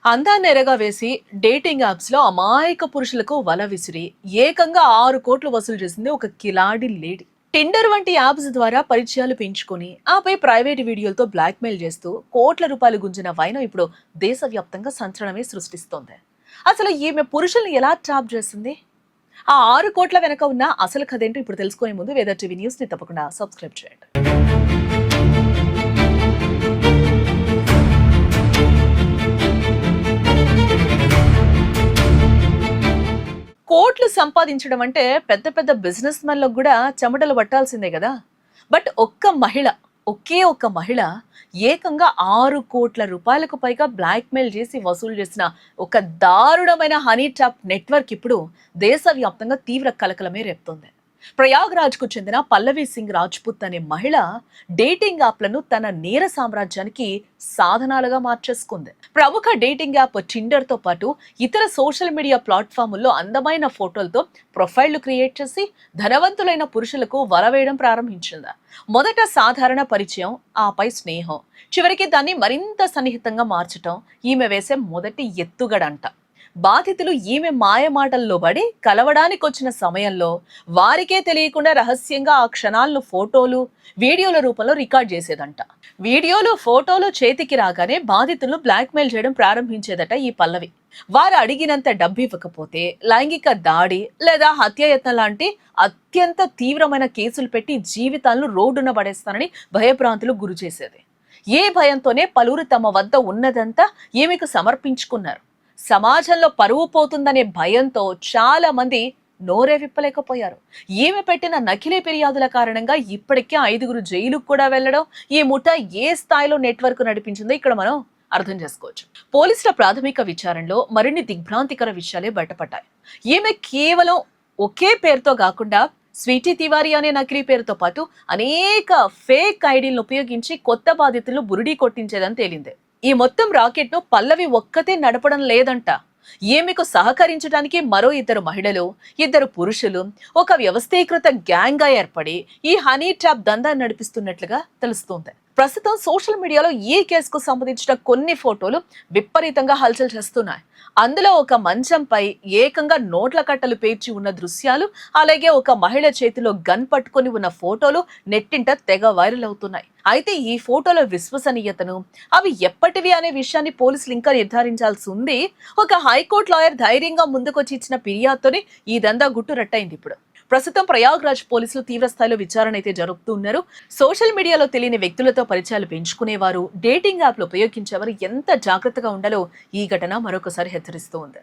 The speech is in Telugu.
అందాన్ని ఎరగా వేసి డేటింగ్ యాప్స్ లో అమాయక పురుషులకు వల విసిరి ఏకంగా 6 కోట్లు వసూలు చేసింది ఒక కిలాడి లేడీ. టిండర్ వంటి యాప్స్ ద్వారా పరిచయాలు పెంచుకొని ఆపై ప్రైవేట్ వీడియోలతో బ్లాక్మెయిల్ చేస్తూ కోట్ల రూపాయలు గుంజిన వైనం ఇప్పుడు దేశవ్యాప్తంగా సంచలనమే సృష్టిస్తోంది. అసలు ఈమె పురుషుల్ని ఎలా ట్రాప్ చేసింది? ఆ 6 కోట్ల వెనక ఉన్న అసలు కథ ఏంటో ఇప్పుడు తెలుసుకునే ముందు వేదర్ టీవీ న్యూస్ ని తప్పకుండా సబ్స్క్రైబ్ చేయండి. కోట్లు సంపాదించడం అంటే పెద్ద పెద్ద బిజినెస్ మెన్లకు కూడా చెమటలు పట్టాల్సిందే కదా. బట్ ఒకే ఒక్క మహిళ ఏకంగా 6 కోట్ల రూపాయలకు పైగా బ్లాక్మెయిల్ చేసి వసూలు చేసిన ఒక దారుణమైన హనీ ట్రాప్ నెట్వర్క్ ఇప్పుడు దేశవ్యాప్తంగా తీవ్ర కలకలమే రేపుతోంది. ప్రయాగ్రాజ్ కు చెందిన పల్లవి సింగ్ రాజ్పుత్ అనే మహిళ డేటింగ్ యాప్లను తన నేర సామ్రాజ్యానికి సాధనాలుగా మార్చేసుకుంది. ప్రముఖ డేటింగ్ యాప్ టిండర్ తో పాటు ఇతర సోషల్ మీడియా ప్లాట్ఫామ్ల్లో అందమైన ఫోటోలతో ప్రొఫైళ్లు క్రియేట్ చేసి ధనవంతులైన పురుషులకు వలవేయడం ప్రారంభించింది. మొదట సాధారణ పరిచయం, ఆపై స్నేహం, చివరికి దాన్ని మరింత సన్నిహితంగా మార్చటం ఈమె వేసే మొదటి ఎత్తుగడంట. బాధితులు ఈమె మాయమాటల్లో పడి కలవడానికి వచ్చిన సమయంలో వారికే తెలియకుండా రహస్యంగా ఆ క్షణాలను ఫోటోలు, వీడియోల రూపంలో రికార్డ్ చేసేదంట. వీడియోలు, ఫోటోలు చేతికి రాగానే బాధితులను బ్లాక్మెయిల్ చేయడం ప్రారంభించేదట ఈ పల్లవి. వారు అడిగినంత డబ్బు ఇవ్వకపోతే లైంగిక దాడి లేదా హత్యాయత్నం లాంటి అత్యంత తీవ్రమైన కేసులు పెట్టి జీవితాలను రోడ్డున పడేస్తానని భయభ్రాంతులు గురి చేసేది. ఏ భయంతోనే పలువురు తమ వద్ద ఉన్నదంతా ఈమెకు సమర్పించుకున్నారు. సమాజంలో పరువు పోతుందనే భయంతో చాలా మంది నోరే విప్పలేకపోయారు. ఈమె పెట్టిన నకిలీ ఫిర్యాదుల కారణంగా ఇప్పటికే 5 జైలుకు కూడా వెళ్లడం ఈ ముఠా ఏ స్థాయిలో నెట్వర్క్ నడిపించిందో ఇక్కడ మనం అర్థం చేసుకోవచ్చు. పోలీసుల ప్రాథమిక విచారణలో మరిన్ని దిగ్భ్రాంతికర విషయాలే బయటపడ్డాయి. ఈమె కేవలం ఒకే పేరుతో కాకుండా స్వీటీ తివారీ అనే నకిలీ పేరుతో పాటు అనేక ఫేక్ ఐడీలను ఉపయోగించి కొత్త బాధితులను బురిడీ కొట్టించేదని తేలింది. ఈ మొత్తం రాకెట్ ను పల్లవి ఒక్కతే నడపడం లేదంట. ఈమెకు సహకరించడానికి మరో 2 మహిళలు, 2 పురుషులు ఒక వ్యవస్థీకృత గ్యాంగ్ గా ఏర్పడి ఈ హనీ ట్రాప్ దందా నడిపిస్తున్నట్లుగా తెలుస్తోంది. ప్రస్తుతం సోషల్ మీడియాలో ఈ కేసుకు సంబంధించిన కొన్ని ఫోటోలు విపరీతంగా హల్చల్ చేస్తున్నాయి. అందులో ఒక మంచంపై ఏకంగా నోట్ల కట్టలు పేర్చి ఉన్న దృశ్యాలు, అలాగే ఒక మహిళ చేతిలో గన్ పట్టుకొని ఉన్న ఫోటోలు నెట్టింట తెగ వైరల్ అవుతున్నాయి. అయితే ఈ ఫోటోల విశ్వసనీయతను, అవి ఎప్పటివి అనే విషయాన్ని పోలీసులు ఇంకా నిర్ధారించాల్సి ఉంది. ఒక హైకోర్టు లాయర్ ధైర్యంగా ముందుకొచ్చి ఇచ్చిన ఫిర్యాదుతోనే ఈ దందా గుట్టు రట్టయింది. ఇప్పుడు ప్రస్తుతం ప్రయాగ్రాజ్ పోలీసులు తీవ్ర స్థాయిలో విచారణ అయితే జరుపుతున్నారు. సోషల్ మీడియాలో తెలియని వ్యక్తులతో పరిచయాలు పెంచుకునేవారు, డేటింగ్ యాప్లు ఉపయోగించేవారు ఎంత జాగ్రత్తగా ఉండాలో ఈ ఘటన మరొకసారి హెచ్చరిస్తూ ఉంది.